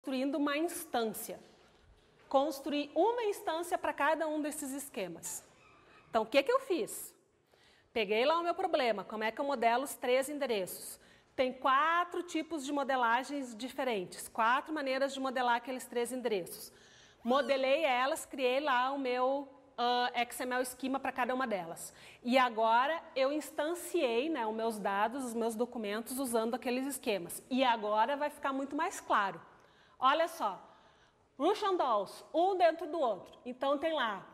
construindo uma instância. Construir uma instância para cada um desses esquemas. Então, o que eu fiz? Peguei lá o meu problema, como é que eu modelo os 3 endereços? Tem 4 tipos de modelagens diferentes, 4 maneiras de modelar aqueles 3 endereços. Modelei elas, criei lá o meu XML Schema para cada uma delas. E agora eu instanciei, né, os meus dados, os meus documentos usando aqueles esquemas. E agora vai ficar muito mais claro. Olha só, Russian Dolls, um dentro do outro. Então tem lá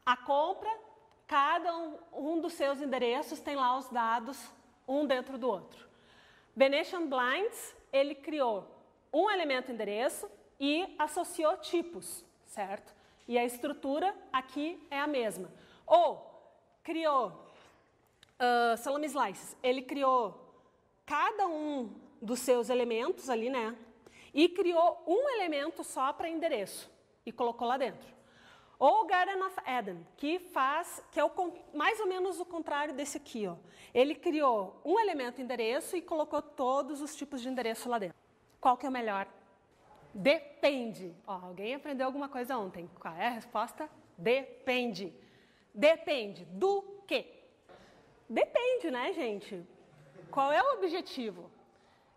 a compra, cada um dos seus endereços tem lá os dados, um dentro do outro. Venetian Blinds, ele criou um elemento endereço e associou tipos, certo? E a estrutura aqui é a mesma. Ou criou Salami Slices, ele criou cada um dos seus elementos ali, né? E criou um elemento só para endereço e colocou lá dentro. Ou Garden of Eden, que é mais ou menos o contrário desse aqui, ó. Ele criou um elemento endereço e colocou todos os tipos de endereço lá dentro. Qual que é o melhor? Depende. Ó, alguém aprendeu alguma coisa ontem. Qual é a resposta? Depende. Depende do quê? Depende, né, gente? Qual é o objetivo?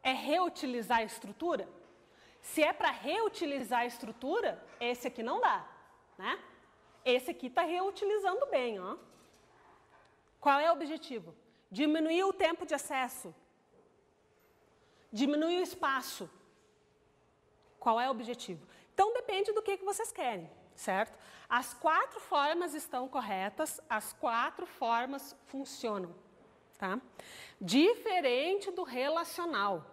É reutilizar a estrutura? Se é para reutilizar a estrutura, esse aqui não dá, né? Esse aqui está reutilizando bem, ó. Qual é o objetivo? Diminuir o tempo de acesso. Diminuir o espaço. Qual é o objetivo? Então, depende do que vocês querem, certo? As 4 formas estão corretas, as 4 formas funcionam, tá? Diferente do relacional.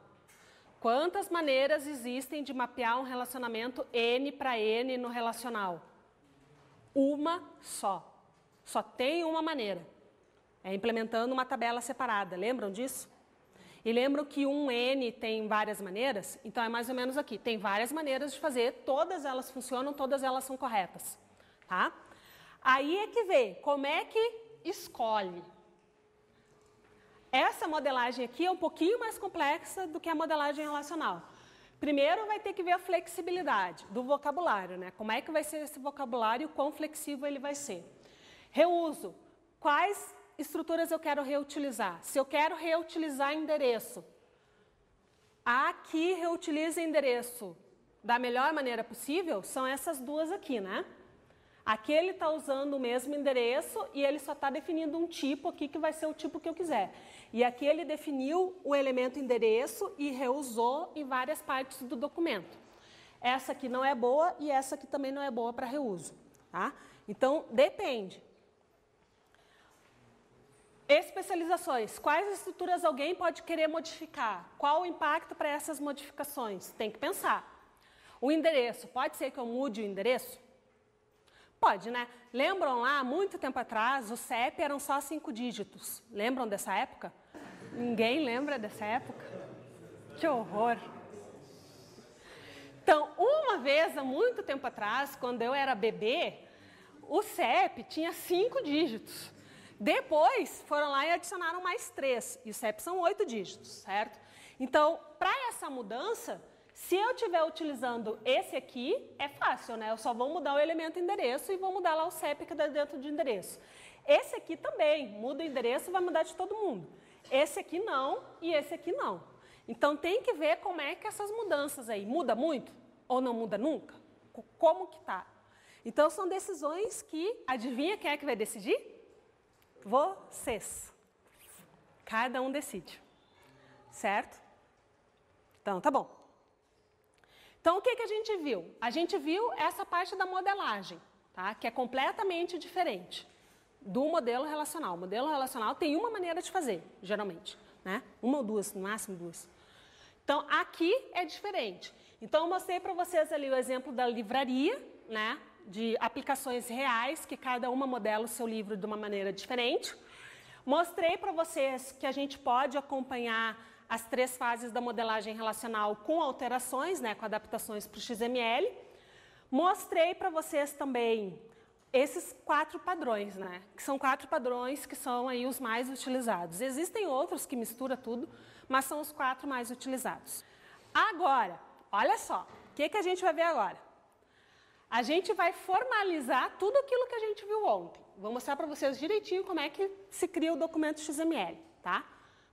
Quantas maneiras existem de mapear um relacionamento N para N no relacional? Uma só. Só tem uma maneira. É implementando uma tabela separada. Lembram disso? E lembram que um N tem várias maneiras? Então é mais ou menos aqui. Tem várias maneiras de fazer, todas elas funcionam, todas elas são corretas. Tá? Aí é que vê, como é que escolhe? Essa modelagem aqui é um pouquinho mais complexa do que a modelagem relacional. Primeiro vai ter que ver a flexibilidade do vocabulário, né? Como é que vai ser esse vocabulário e o quão flexível ele vai ser. Reuso. Quais estruturas eu quero reutilizar? Se eu quero reutilizar endereço, aqui reutiliza endereço da melhor maneira possível, são essas duas aqui, né? Aqui ele está usando o mesmo endereço e ele só está definindo um tipo aqui que vai ser o tipo que eu quiser. E aqui ele definiu o elemento endereço e reusou em várias partes do documento. Essa aqui não é boa e essa aqui também não é boa para reuso. Tá? Então, depende. Especializações. Quais estruturas alguém pode querer modificar? Qual o impacto para essas modificações? Tem que pensar. O endereço. Pode ser que eu mude o endereço? Pode, né? Lembram lá, muito tempo atrás, o CEP eram só 5 dígitos. Lembram dessa época? Ninguém lembra dessa época? Que horror! Então, uma vez, há muito tempo atrás, quando eu era bebê, o CEP tinha 5 dígitos. Depois, foram lá e adicionaram mais 3. E o CEP são 8 dígitos, certo? Então, para essa mudança, se eu estiver utilizando esse aqui, é fácil, né? Eu só vou mudar o elemento endereço e vou mudar lá o CEP que está dentro de endereço. Esse aqui também, muda o endereço e vai mudar de todo mundo. Esse aqui não e esse aqui não. Então, tem que ver como é que essas mudanças aí, muda muito ou não muda nunca? Como que tá? Então, são decisões que, adivinha quem é que vai decidir? Vocês. Cada um decide. Certo? Então, tá bom. Então, o que a gente viu? A gente viu essa parte da modelagem, tá? Que é completamente diferente do modelo relacional. O modelo relacional tem uma maneira de fazer, geralmente, né? Uma ou duas, no máximo 2. Então, aqui é diferente. Então, eu mostrei para vocês ali o exemplo da livraria, né? De aplicações reais, que cada uma modela o seu livro de uma maneira diferente. Mostrei para vocês que a gente pode acompanhar as 3 fases da modelagem relacional com alterações, né, com adaptações para o XML. Mostrei para vocês também esses 4 padrões, né, que são 4 padrões que são aí os mais utilizados. Existem outros que misturam tudo, mas são os 4 mais utilizados. Agora, olha só, o que a gente vai ver agora? A gente vai formalizar tudo aquilo que a gente viu ontem. Vou mostrar para vocês direitinho como é que se cria o documento XML, tá?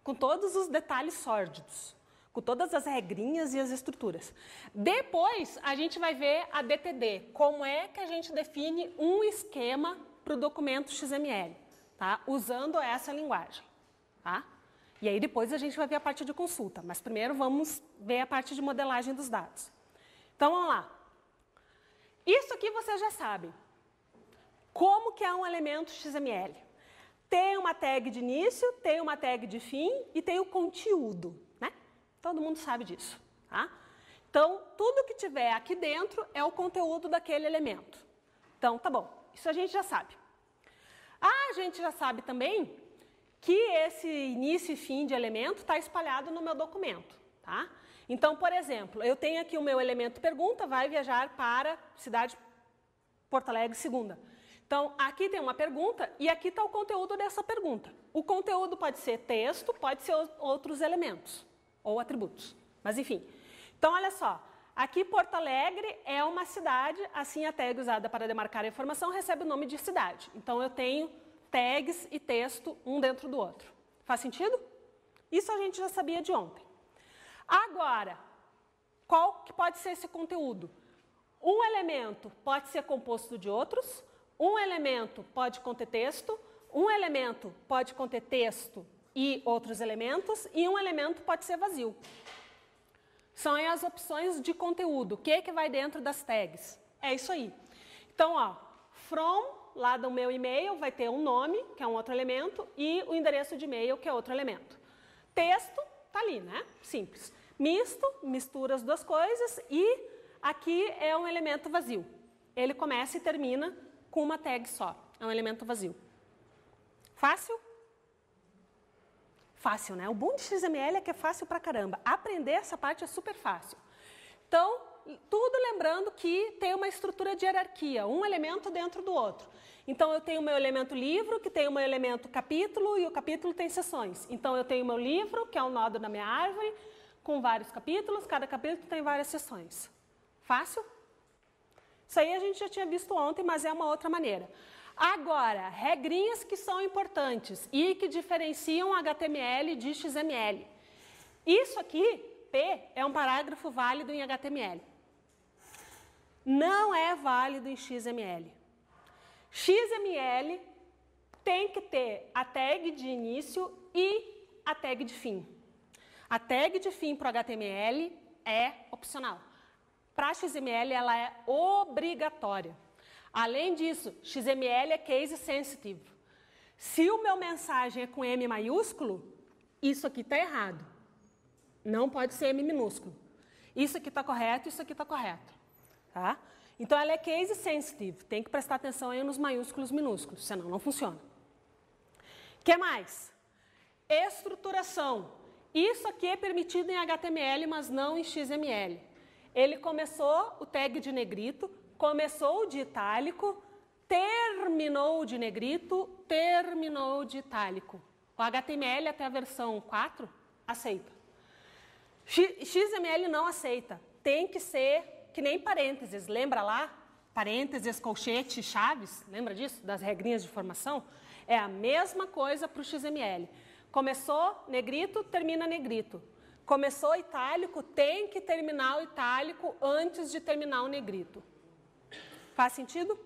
Com todos os detalhes sórdidos, com todas as regrinhas e as estruturas. Depois, a gente vai ver a DTD, como é que a gente define um esquema para o documento XML, tá? Usando essa linguagem, tá? E aí depois a gente vai ver a parte de consulta, mas primeiro vamos ver a parte de modelagem dos dados. Então, vamos lá. Isso aqui vocês já sabem. Como que é um elemento XML? Tem uma tag de início, tem uma tag de fim e tem o conteúdo, né? Todo mundo sabe disso, tá? Então, tudo que tiver aqui dentro é o conteúdo daquele elemento. Então, tá bom. Isso a gente já sabe. A gente já sabe também que esse início e fim de elemento está espalhado no meu documento, tá? Então, por exemplo, eu tenho aqui o meu elemento pergunta, vai viajar para cidade Porto Alegre, segunda. Então, aqui tem uma pergunta e aqui está o conteúdo dessa pergunta. O conteúdo pode ser texto, pode ser outros elementos ou atributos, mas enfim. Então, olha só, aqui Porto Alegre é uma cidade, assim a tag usada para demarcar a informação recebe o nome de cidade. Então, eu tenho tags e texto um dentro do outro. Faz sentido? Isso a gente já sabia de ontem. Agora, qual que pode ser esse conteúdo? Um elemento pode ser composto de outros, um elemento pode conter texto, um elemento pode conter texto e outros elementos, e um elemento pode ser vazio. São as opções de conteúdo. O que vai dentro das tags? É isso aí. Então, ó, from, lá do meu e-mail, vai ter um nome, que é um outro elemento, e o endereço de e-mail, que é outro elemento. Texto, tá ali, né? Simples. Misto, mistura as duas coisas, e aqui é um elemento vazio. Ele começa e termina com uma tag só. É um elemento vazio. Fácil? Fácil, né? O bom de XML é que é fácil pra caramba. Aprender essa parte é super fácil. Então, tudo lembrando que tem uma estrutura de hierarquia, um elemento dentro do outro. Então, eu tenho o meu elemento livro, que tem o meu elemento capítulo, e o capítulo tem seções. Então, eu tenho o meu livro, que é um nodo na minha árvore, com vários capítulos, cada capítulo tem várias seções. Fácil? Isso aí a gente já tinha visto ontem, mas é uma outra maneira. Agora, regrinhas que são importantes e que diferenciam HTML de XML. Isso aqui, P, é um parágrafo válido em HTML. Não é válido em XML. XML tem que ter a tag de início e a tag de fim. A tag de fim para o HTML é opcional. Para XML, ela é obrigatória. Além disso, XML é case sensitive. Se o meu mensagem é com M maiúsculo, isso aqui está errado. Não pode ser M minúsculo. Isso aqui está correto, isso aqui está correto. Tá? Então, ela é case sensitive. Tem que prestar atenção aí nos maiúsculos e minúsculos, senão não funciona. O que mais? Estruturação. Isso aqui é permitido em HTML, mas não em XML. Ele começou o tag de negrito, começou de itálico, terminou de negrito, terminou de itálico. O HTML até a versão 4 aceita. XML não aceita. Tem que ser que nem parênteses. Lembra lá? Parênteses, colchete, chaves. Lembra disso? Das regrinhas de formação? É a mesma coisa para o XML. Começou negrito, termina negrito. Começou itálico, tem que terminar o itálico antes de terminar o negrito. Faz sentido?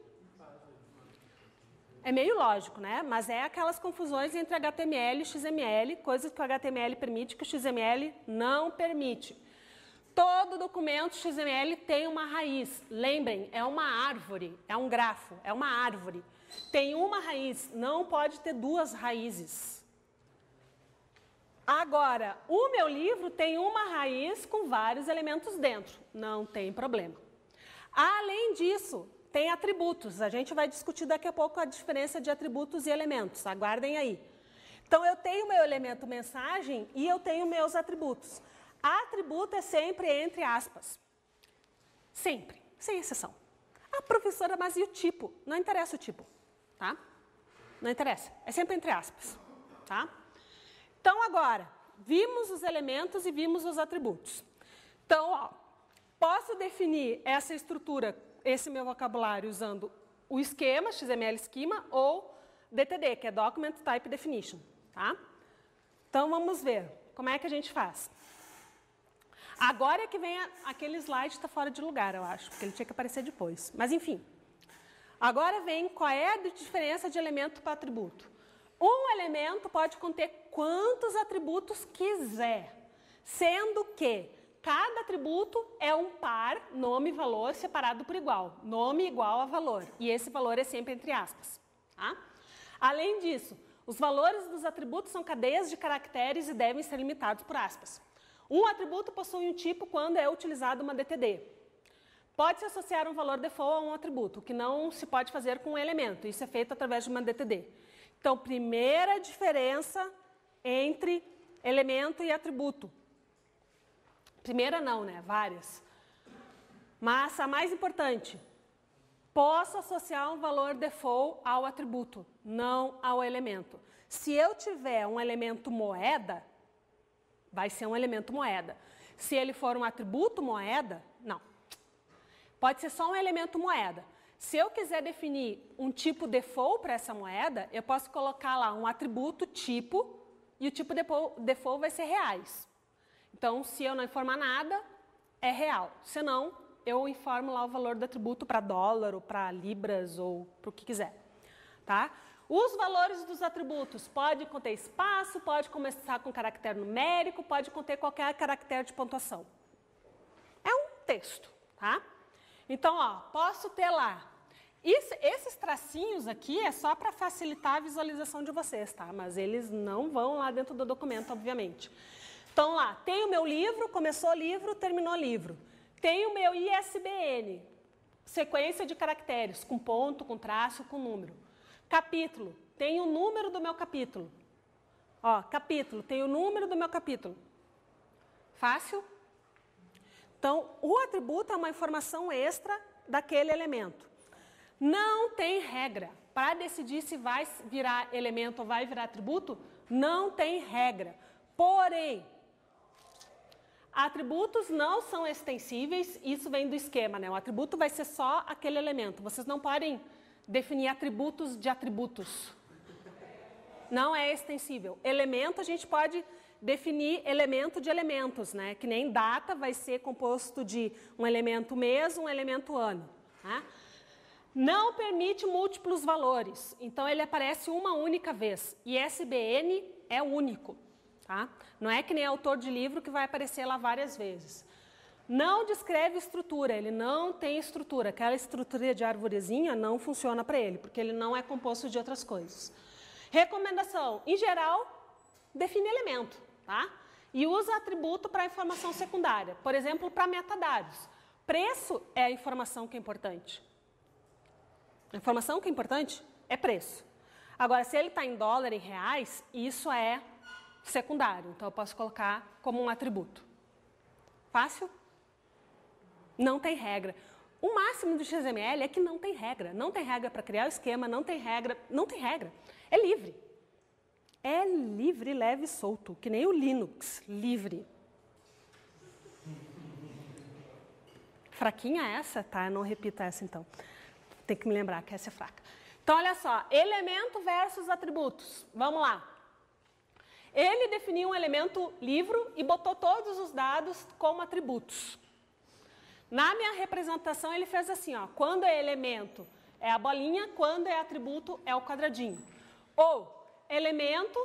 É meio lógico, né? Mas é aquelas confusões entre HTML e XML, coisas que o HTML permite que o XML não permite. Todo documento XML tem uma raiz. Lembrem, é uma árvore, é um grafo, é uma árvore. Tem uma raiz, não pode ter duas raízes. Agora, o meu livro tem uma raiz com vários elementos dentro. Não tem problema. Além disso, tem atributos. A gente vai discutir daqui a pouco a diferença de atributos e elementos. Aguardem aí. Então, eu tenho meu elemento mensagem e eu tenho meus atributos. Atributo é sempre entre aspas. Sempre, sem exceção. Ah, professora, mas e o tipo? Não interessa o tipo, tá? Não interessa. É sempre entre aspas, tá? Então, agora, vimos os elementos e vimos os atributos. Então, ó, Posso definir essa estrutura, esse meu vocabulário, usando o esquema, XML Schema, ou DTD, que é Document Type Definition. Tá? Então, vamos ver como é que a gente faz. Agora é que vem aquele slide está fora de lugar, eu acho, porque ele tinha que aparecer depois. Mas, enfim. Agora vem qual é a diferença de elemento para atributo. Um elemento pode conter quantos atributos quiser, sendo que cada atributo é um par, nome e valor, separado por igual. Nome igual a valor. E esse valor é sempre entre aspas. Tá? Além disso, os valores dos atributos são cadeias de caracteres e devem ser limitados por aspas. Um atributo possui um tipo quando é utilizado uma DTD. Pode-se associar um valor default a um atributo, o que não se pode fazer com um elemento. Isso é feito através de uma DTD. Então, primeira diferença entre elemento e atributo. Primeira não, né? Várias. Mas a mais importante, posso associar um valor default ao atributo, não ao elemento. Se eu tiver um elemento moeda, vai ser um elemento moeda. Se ele for um atributo moeda, não. Pode ser só um elemento moeda. Se eu quiser definir um tipo default para essa moeda, eu posso colocar lá um atributo tipo, e o tipo default vai ser reais. Então, se eu não informar nada, é real. Se não, eu informo lá o valor do atributo para dólar, ou para libras, ou para o que quiser. Tá? Os valores dos atributos podem conter espaço, pode começar com caractere numérico, pode conter qualquer caractere de pontuação. É um texto, tá? Então, ó, posso ter lá. Esses tracinhos aqui é só para facilitar a visualização de vocês, tá? Mas eles não vão lá dentro do documento, obviamente. Então, lá, tem o meu livro, começou o livro, terminou o livro. Tem o meu ISBN, sequência de caracteres, com ponto, com traço, com número. Capítulo, tem o número do meu capítulo. Ó, capítulo, tem o número do meu capítulo. Fácil? Então, o atributo é uma informação extra daquele elemento. Não tem regra. Para decidir se vai virar elemento ou vai virar atributo, não tem regra. Porém, atributos não são extensíveis, isso vem do esquema, né? O atributo vai ser só aquele elemento. Vocês não podem definir atributos de atributos. Não é extensível. Elemento, a gente pode definir elemento de elementos, né? Que nem data vai ser composto de um elemento mês, um elemento ano. Né? Não permite múltiplos valores, então ele aparece uma única vez. E ISBN é único. Tá? Não é que nem autor de livro que vai aparecer lá várias vezes. Não descreve estrutura, ele não tem estrutura. Aquela estrutura de arvorezinha não funciona para ele, porque ele não é composto de outras coisas. Recomendação, em geral, define elemento, tá? E usa atributo para informação secundária. Por exemplo, para metadados. Preço é a informação que é importante. A informação que é importante é preço. Agora, se ele está em dólar, em reais, isso é secundário. Então, eu posso colocar como um atributo. Fácil? Não tem regra. O máximo do XML é que não tem regra. Não tem regra para criar o esquema, não tem regra. Não tem regra. É livre. É livre, leve e solto. Que nem o Linux. Livre. Fraquinha essa? Tá, não repita essa então. Tem que me lembrar que essa é fraca. Então, olha só. Elemento versus atributos. Vamos lá. Ele definiu um elemento livro e botou todos os dados como atributos. Na minha representação, ele fez assim, ó, quando é elemento é a bolinha, quando é atributo é o quadradinho. Ou, elemento,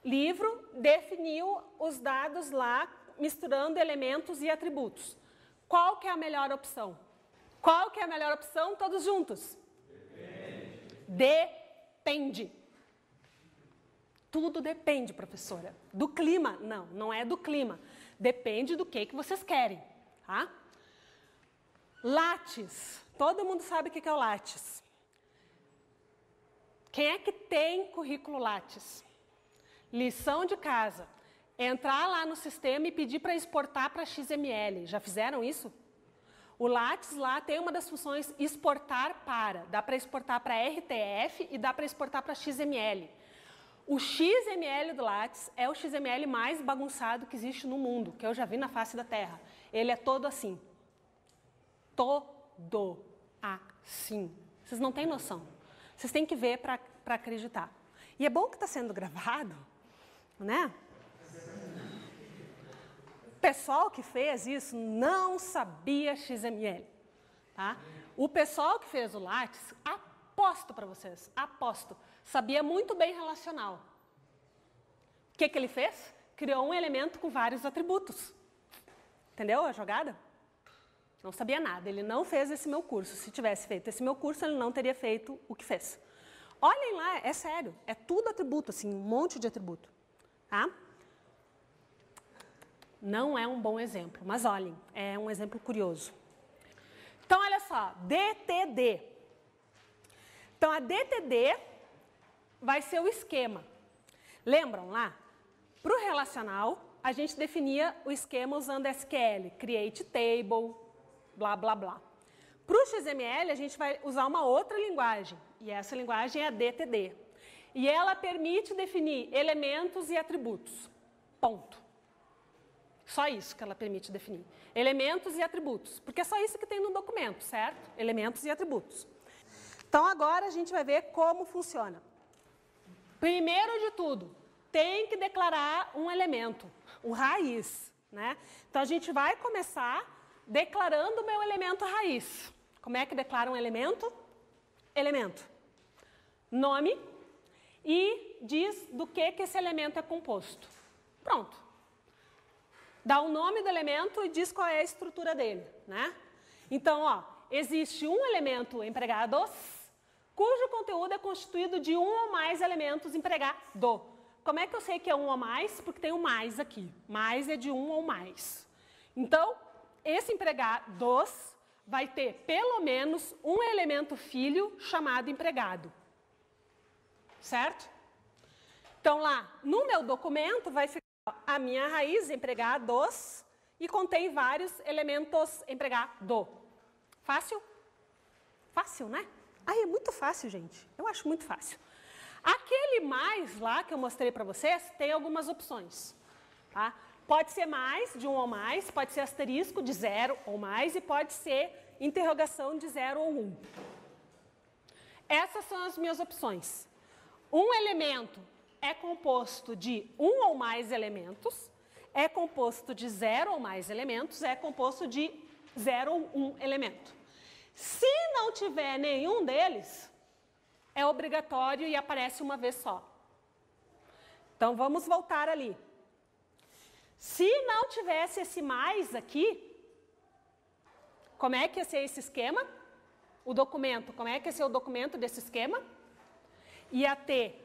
livro, definiu os dados lá, misturando elementos e atributos. Qual que é a melhor opção? Qual que é a melhor opção? Todos juntos. Depende. Tudo depende, professora. Do clima? Não, não é do clima. Depende do que vocês querem. Tá? Lattes. Todo mundo sabe o que é o Lattes. Quem é que tem currículo Lattes? Lição de casa. Entrar lá no sistema e pedir para exportar para XML. Já fizeram isso? O Lattes lá tem uma das funções exportar para. Dá para exportar para RTF e dá para exportar para XML. O XML do Lattes é o XML mais bagunçado que existe no mundo, que eu já vi na face da Terra. Ele é todo assim. todo assim. Vocês não têm noção. Vocês têm que ver para acreditar. E é bom que está sendo gravado, né? O pessoal que fez isso não sabia XML, tá? O pessoal que fez o Lattes, aposto para vocês, aposto, sabia muito bem relacional. O que ele fez? Criou um elemento com vários atributos. Entendeu a jogada? Não sabia nada, ele não fez esse meu curso. Se tivesse feito esse meu curso, ele não teria feito o que fez. Olhem lá, é sério, é tudo atributo, assim, um monte de atributo, tá? Não é um bom exemplo, mas olhem, é um exemplo curioso. Então, olha só, DTD. Então, a DTD vai ser o esquema. Lembram lá? Para o relacional, a gente definia o esquema usando SQL, create table, blá, blá, blá. Para o XML, a gente vai usar uma outra linguagem, e essa linguagem é a DTD. E ela permite definir elementos e atributos. Ponto. Só isso que ela permite definir. Elementos e atributos. Porque é só isso que tem no documento, certo? Elementos e atributos. Então, agora a gente vai ver como funciona. Primeiro de tudo, tem que declarar um elemento, um raiz, né? Então, a gente vai começar declarando o meu elemento raiz. Como é que declara um elemento? Elemento. Nome e diz do que esse elemento é composto. Pronto. Dá o nome do elemento e diz qual é a estrutura dele, né? Então, ó, existe um elemento empregados, cujo conteúdo é constituído de um ou mais elementos empregado. Como é que eu sei que é um ou mais? Porque tem o mais aqui. Mais é de um ou mais. Então, esse empregados vai ter pelo menos um elemento filho chamado empregado. Certo? Então, lá no meu documento vai ficar a minha raiz empregados e contém vários elementos empregado. Fácil? Fácil, né? Ai, é muito fácil, gente. Eu acho muito fácil. Aquele mais lá que eu mostrei para vocês tem algumas opções. Tá? Pode ser mais, de um ou mais, pode ser asterisco de 0 ou mais e pode ser interrogação de 0 ou 1. Essas são as minhas opções. Um elemento é composto de um ou mais elementos, é composto de 0 ou mais elementos, é composto de 0 ou 1 elemento. Se não tiver nenhum deles, é obrigatório e aparece uma vez só. Então, vamos voltar ali. Se não tivesse esse mais aqui, como é que ia ser esse esquema? O documento, como é que ia ser o documento desse esquema? Ia ter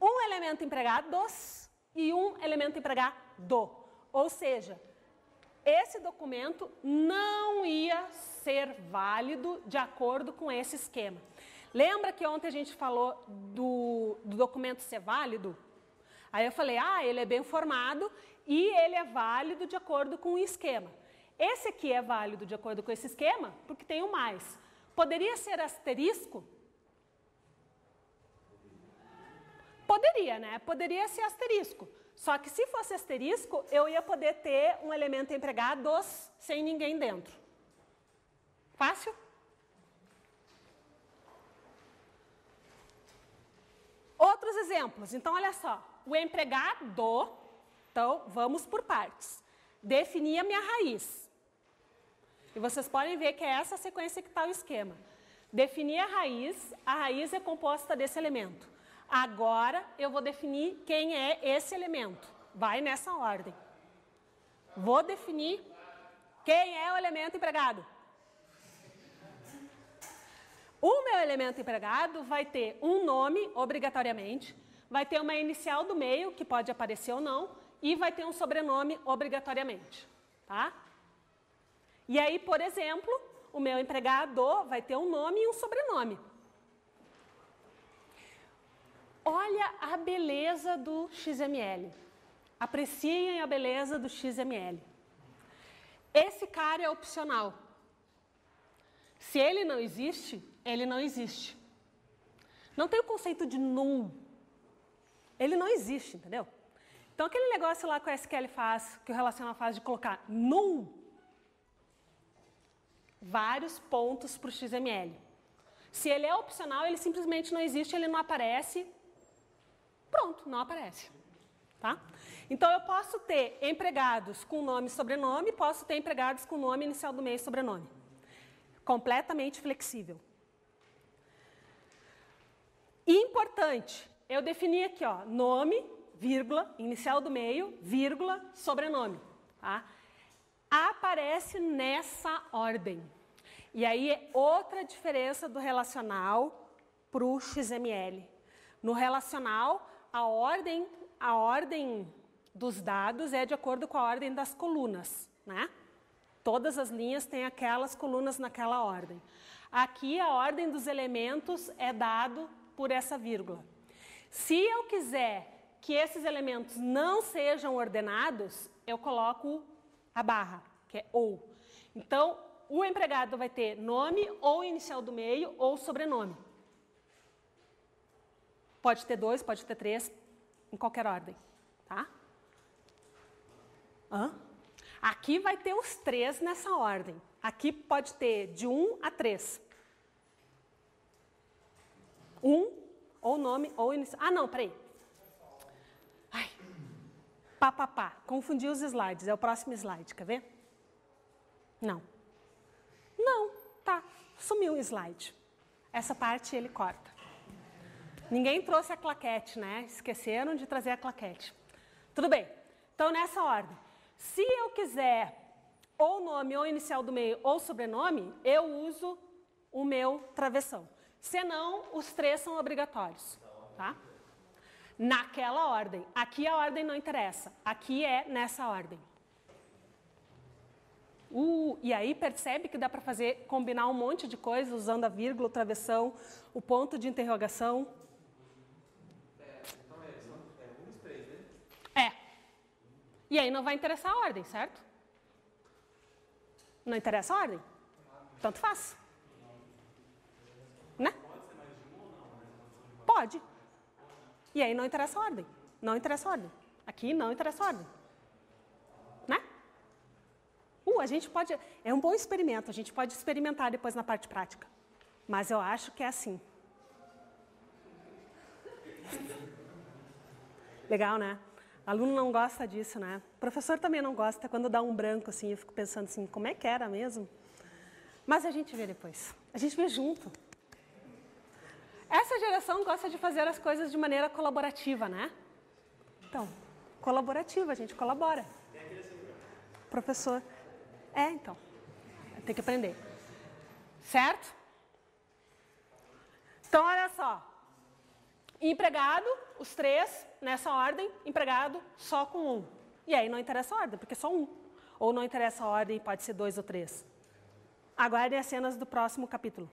um elemento empregados e um elemento empregado. Ou seja, esse documento não ia ser válido de acordo com esse esquema. Lembra que ontem a gente falou do documento ser válido? Aí eu falei, ele é bem formado e ele é válido de acordo com o esquema. Esse aqui é válido de acordo com esse esquema porque tem o mais. Poderia ser asterisco? Poderia, né? Poderia ser asterisco. Só que se fosse asterisco, eu ia poder ter um elemento empregados sem ninguém dentro. Fácil? Outros exemplos. Então, olha só. O empregado, então, vamos por partes. Definir a minha raiz. E vocês podem ver que é essa sequência que está o esquema. Definir a raiz é composta desse elemento. Agora, eu vou definir quem é esse elemento. Vai nessa ordem. Vou definir quem é o elemento empregado. O meu elemento empregado vai ter um nome, obrigatoriamente, vai ter uma inicial do meio, que pode aparecer ou não, e vai ter um sobrenome, obrigatoriamente. Tá? E aí, por exemplo, o meu empregado vai ter um nome e um sobrenome. Olha a beleza do XML. Apreciem a beleza do XML. Esse cara é opcional. Se ele não existe, ele não existe. Não tem o conceito de null. Ele não existe, entendeu? Então, aquele negócio lá que o SQL faz, que o relacional faz de colocar null, vários pontos para o XML. Se ele é opcional, ele simplesmente não existe, ele não aparece. Pronto, não aparece. Tá? Então, eu posso ter empregados com nome e sobrenome, posso ter empregados com nome, inicial do meio e sobrenome. Completamente flexível. E importante, eu defini aqui, ó, nome, vírgula, inicial do meio, vírgula, sobrenome. Tá? Aparece nessa ordem. E aí é outra diferença do relacional para o XML. No relacional, a ordem dos dados é de acordo com a ordem das colunas, né? Todas as linhas têm aquelas colunas naquela ordem. Aqui, a ordem dos elementos é dado por essa vírgula. Se eu quiser que esses elementos não sejam ordenados, eu coloco a barra, que é ou. Então, o empregado vai ter nome, ou inicial do meio, ou sobrenome. Pode ter 2, pode ter 3, em qualquer ordem, tá? Aqui vai ter os 3 nessa ordem. Aqui pode ter de 1 a 3. 1, ou nome, ou inicial. Ah, não, peraí. Ai. Confundi os slides. É o próximo slide, quer ver? Não. Não, tá. Sumiu o slide. Essa parte ele corta. Ninguém trouxe a claquete, né? Esqueceram de trazer a claquete. Tudo bem. Então, nessa ordem. Se eu quiser ou nome, ou inicial do meio, ou sobrenome, eu uso o meu travessão. Senão, os 3 são obrigatórios. Tá? Naquela ordem. Aqui a ordem não interessa. Aqui é nessa ordem. E aí percebe que dá para combinar um monte de coisa usando a vírgula, o travessão, o ponto de interrogação. Então é 1 e 3, né? É. E aí não vai interessar a ordem, certo? Não interessa a ordem? Tanto faz. Né? Pode ser mais de 1 ou não? Pode. E aí não interessa a ordem. Não interessa a ordem. Aqui não interessa a ordem. Né? A gente pode... É um bom experimento. A gente pode experimentar depois na parte prática. Mas eu acho que é assim. Legal, né? Aluno não gosta disso, né? O professor também não gosta quando dá um branco assim. Eu fico pensando assim, como é que era mesmo? Mas a gente vê depois. A gente vê junto. Essa geração gosta de fazer as coisas de maneira colaborativa, né? Então, colaborativa, a gente colabora. Professor. Então. Tem que aprender. Certo? Então, olha só. Empregado, os 3, nessa ordem. Empregado, só com 1. E aí não interessa a ordem, porque é só 1. Ou não interessa a ordem, pode ser 2 ou 3. Aguardem as cenas do próximo capítulo.